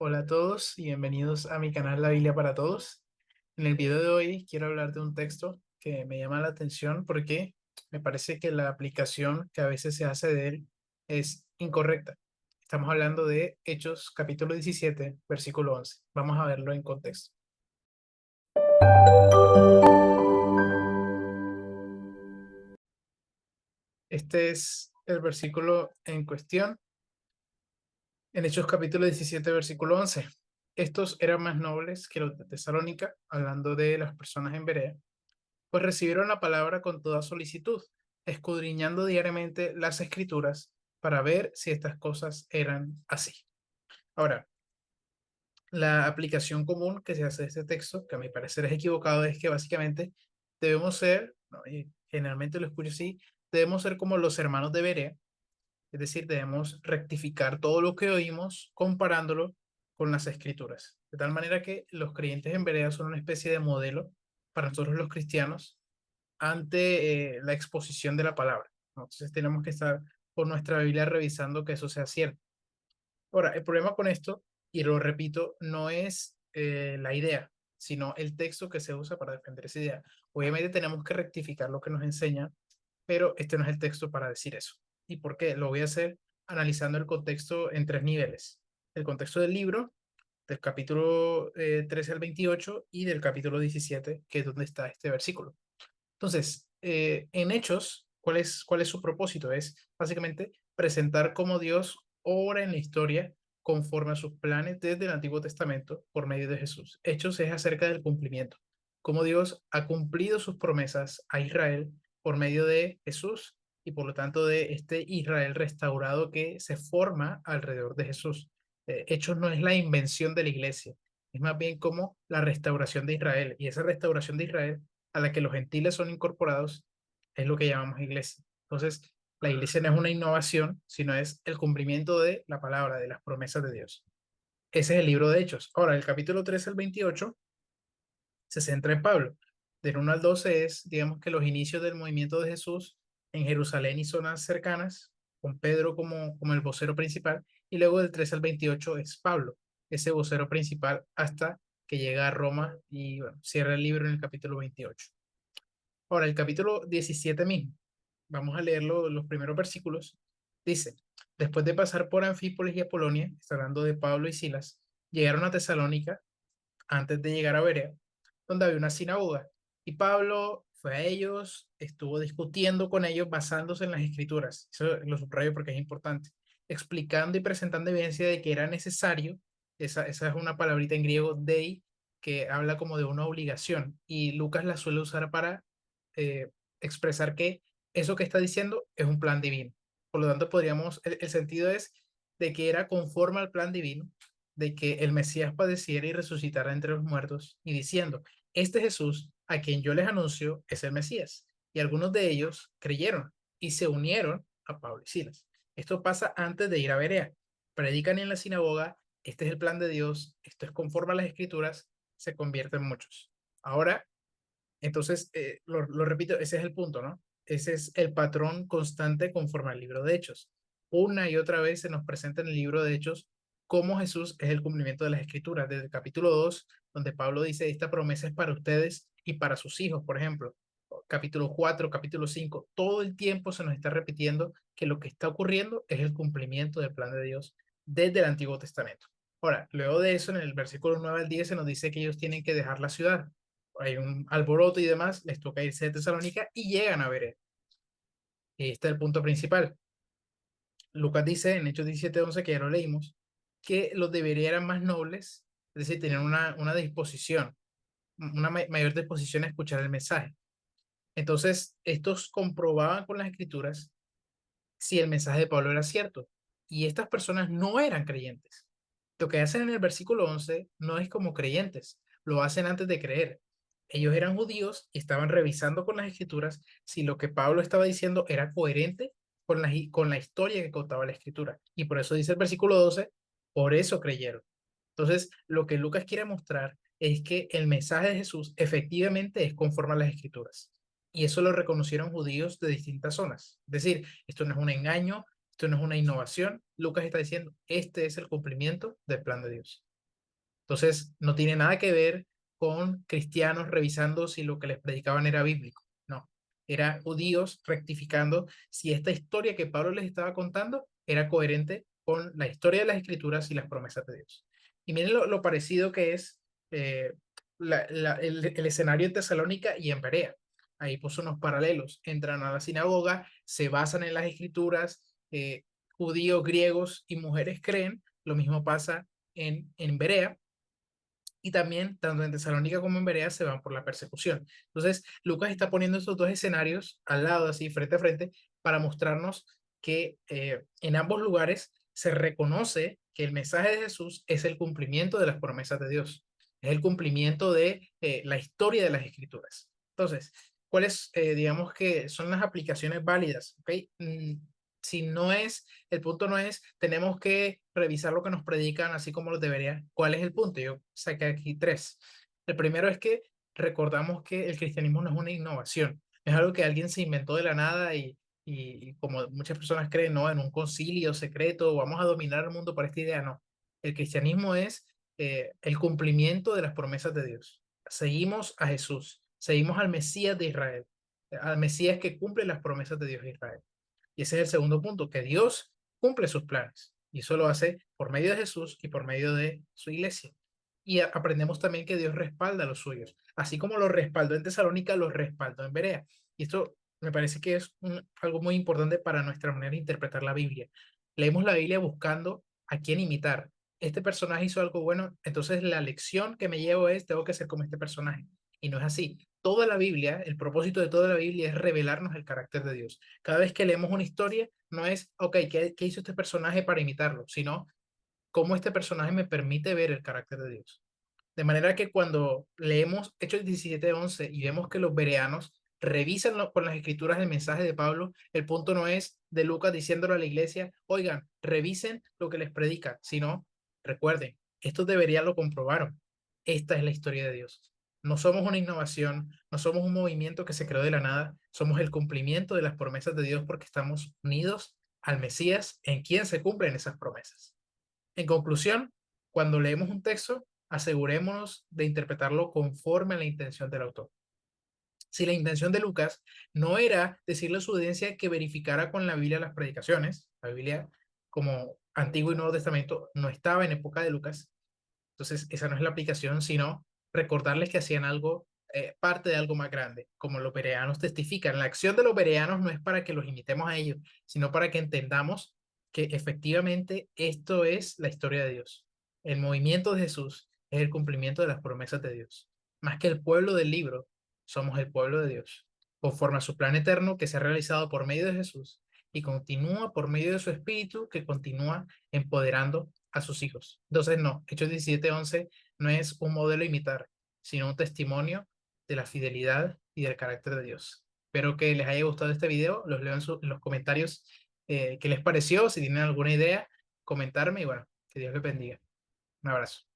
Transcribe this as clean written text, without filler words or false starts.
Hola a todos y bienvenidos a mi canal La Biblia para Todos. En el video de hoy quiero hablar de un texto que me llama la atención porque me parece que la aplicación que a veces se hace de él es incorrecta. Estamos hablando de Hechos capítulo 17, versículo 11. Vamos a verlo en contexto. Este es el versículo en cuestión en Hechos capítulo 17, versículo 11. Estos eran más nobles que los de Tesalónica, hablando de las personas en Berea, pues recibieron la palabra con toda solicitud, escudriñando diariamente las escrituras para ver si estas cosas eran así. Ahora, la aplicación común que se hace de este texto, que a mi parecer es equivocado, es que básicamente debemos ser, ¿no? Y generalmente lo escucho así, debemos ser como los hermanos de Berea, es decir, debemos rectificar todo lo que oímos comparándolo con las escrituras. De tal manera que los creyentes en Berea son una especie de modelo para nosotros los cristianos ante la exposición de la palabra, ¿no? Entonces tenemos que estar con nuestra Biblia revisando que eso sea cierto. Ahora, el problema con esto, y lo repito, no es la idea, sino el texto que se usa para defender esa idea. Obviamente tenemos que rectificar lo que nos enseña, pero este no es el texto para decir eso. ¿Y por qué? Lo voy a hacer analizando el contexto en tres niveles. El contexto del libro, del capítulo 13 al 28 y del capítulo 17, que es donde está este versículo. Entonces, en Hechos, ¿cuál es su propósito? Es básicamente presentar cómo Dios obra en la historia conforme a sus planes desde el Antiguo Testamento por medio de Jesús. Hechos es acerca del cumplimiento, cómo Dios ha cumplido sus promesas a Israel por medio de Jesús y por lo tanto de este Israel restaurado que se forma alrededor de Jesús. Hechos no es la invención de la iglesia, es más bien como la restauración de Israel, y esa restauración de Israel a la que los gentiles son incorporados es lo que llamamos iglesia. Entonces, la iglesia no es una innovación, sino es el cumplimiento de la palabra, de las promesas de Dios. Ese es el libro de Hechos. Ahora, el capítulo 13 al 28 se centra en Pablo. Del 1 al 12 es, digamos que los inicios del movimiento de Jesús en Jerusalén y zonas cercanas, con Pedro como el vocero principal, y luego del 13 al 28 es Pablo, ese vocero principal, hasta que llega a Roma y bueno, cierra el libro en el capítulo 28. Ahora, el capítulo 17 mismo, vamos a leerlo, los primeros versículos. Dice, después de pasar por Anfípolis y Apolonia, está hablando de Pablo y Silas, llegaron a Tesalónica antes de llegar a Berea, donde había una sinagoga. Y Pablo fue a ellos, estuvo discutiendo con ellos basándose en las escrituras. Eso lo subrayo porque es importante. Explicando y presentando evidencia de que era necesario, esa es una palabrita en griego, dei, que habla como de una obligación. Y Lucas la suele usar para eh, expresar que eso que está diciendo es un plan divino. Por lo tanto, el sentido es de que era conforme al plan divino, de que el Mesías padeciera y resucitara entre los muertos, y diciendo, este Jesús a quien yo les anuncio es el Mesías. Y algunos de ellos creyeron y se unieron a Pablo y Silas. Esto pasa antes de ir a Berea. Predican en la sinagoga, este es el plan de Dios, esto es conforme a las escrituras, se convierten muchos. Ahora entonces, lo repito, ese es el punto, ¿no? Ese es el patrón constante conforme al libro de Hechos. Una y otra vez se nos presenta en el libro de Hechos cómo Jesús es el cumplimiento de las Escrituras. Desde el capítulo 2, donde Pablo dice, esta promesa es para ustedes y para sus hijos, por ejemplo. Capítulo 4, capítulo 5, todo el tiempo se nos está repitiendo que lo que está ocurriendo es el cumplimiento del plan de Dios desde el Antiguo Testamento. Ahora, luego de eso, en el versículo 9 al 10 se nos dice que ellos tienen que dejar la ciudad, hay un alboroto y demás, les toca irse de Tesalónica y llegan a Berea. Y este es el punto principal. Lucas dice en Hechos 17:11, que ya lo leímos, que los de Berea eran más nobles, es decir, tenían una disposición, una mayor disposición a escuchar el mensaje. Entonces, estos comprobaban con las escrituras si el mensaje de Pablo era cierto. Y estas personas no eran creyentes. Lo que hacen en el versículo 11 no es como creyentes, lo hacen antes de creer. Ellos eran judíos y estaban revisando con las escrituras si lo que Pablo estaba diciendo era coherente con la historia que contaba la escritura. Y por eso dice el versículo 12, por eso creyeron. Entonces, lo que Lucas quiere mostrar es que el mensaje de Jesús efectivamente es conforme a las escrituras. Y eso lo reconocieron judíos de distintas zonas. Es decir, esto no es un engaño, esto no es una innovación. Lucas está diciendo, este es el cumplimiento del plan de Dios. Entonces, no tiene nada que ver con cristianos revisando si lo que les predicaban era bíblico. No, era judíos rectificando si esta historia que Pablo les estaba contando era coherente con la historia de las escrituras y las promesas de Dios. Y miren lo parecido que es eh, el escenario en Tesalónica y en Berea. Ahí puso unos paralelos. Entran a la sinagoga, se basan en las escrituras, judíos, griegos y mujeres creen. Lo mismo pasa en Berea, y también, tanto en Tesalónica como en Berea, se van por la persecución. Entonces, Lucas está poniendo estos dos escenarios al lado, así, frente a frente, para mostrarnos que en ambos lugares se reconoce que el mensaje de Jesús es el cumplimiento de las promesas de Dios, es el cumplimiento de la historia de las Escrituras. Entonces, ¿cuáles, digamos que son las aplicaciones válidas? ¿Okay? Si no es, el punto no es, tenemos que revisar lo que nos predican así como los debería. ¿Cuál es el punto? Yo saqué aquí tres. El primero es que recordamos que el cristianismo no es una innovación, es algo que alguien se inventó de la nada y como muchas personas creen, no, en un concilio secreto vamos a dominar el mundo por esta idea, no. El cristianismo es el cumplimiento de las promesas de Dios. Seguimos a Jesús, seguimos al Mesías de Israel, al Mesías que cumple las promesas de Dios de Israel. Y ese es el segundo punto, que Dios cumple sus planes. Y eso lo hace por medio de Jesús y por medio de su iglesia. Y aprendemos también que Dios respalda a los suyos. Así como lo respaldó en Tesalónica, lo respaldó en Berea. Y esto me parece que es algo muy importante para nuestra manera de interpretar la Biblia. Leemos la Biblia buscando a quién imitar. Este personaje hizo algo bueno, entonces la lección que me llevo es, tengo que ser como este personaje. Y no es así. Toda la Biblia, el propósito de toda la Biblia es revelarnos el carácter de Dios. Cada vez que leemos una historia, no es, ok, ¿qué hizo este personaje para imitarlo? Sino, cómo este personaje me permite ver el carácter de Dios. De manera que cuando leemos Hechos 17:11 y vemos que los bereanos revisan con las escrituras el mensaje de Pablo, el punto no es de Lucas diciéndole a la iglesia, oigan, revisen lo que les predica, sino, recuerden, estos deberían lo comprobaron. Esta es la historia de Dios. No somos una innovación, no somos un movimiento que se creó de la nada, somos el cumplimiento de las promesas de Dios porque estamos unidos al Mesías en quien se cumplen esas promesas. En conclusión, cuando leemos un texto, asegurémonos de interpretarlo conforme a la intención del autor. Si la intención de Lucas no era decirle a su audiencia que verificara con la Biblia las predicaciones, la Biblia como Antiguo y Nuevo Testamento no estaba en época de Lucas, entonces esa no es la aplicación, sino recordarles que hacían algo, parte de algo más grande, como los bereanos testifican. La acción de los bereanos no es para que los imitemos a ellos, sino para que entendamos que efectivamente esto es la historia de Dios. El movimiento de Jesús es el cumplimiento de las promesas de Dios. Más que el pueblo del libro, somos el pueblo de Dios, conforme a su plan eterno que se ha realizado por medio de Jesús y continúa por medio de su Espíritu que continúa empoderando a sus hijos. Entonces, no, Hechos 17:11 no es un modelo a imitar, sino un testimonio de la fidelidad y del carácter de Dios. Espero que les haya gustado este video, los leo en los comentarios qué les pareció, si tienen alguna idea, comentarme y bueno, que Dios les bendiga. Un abrazo.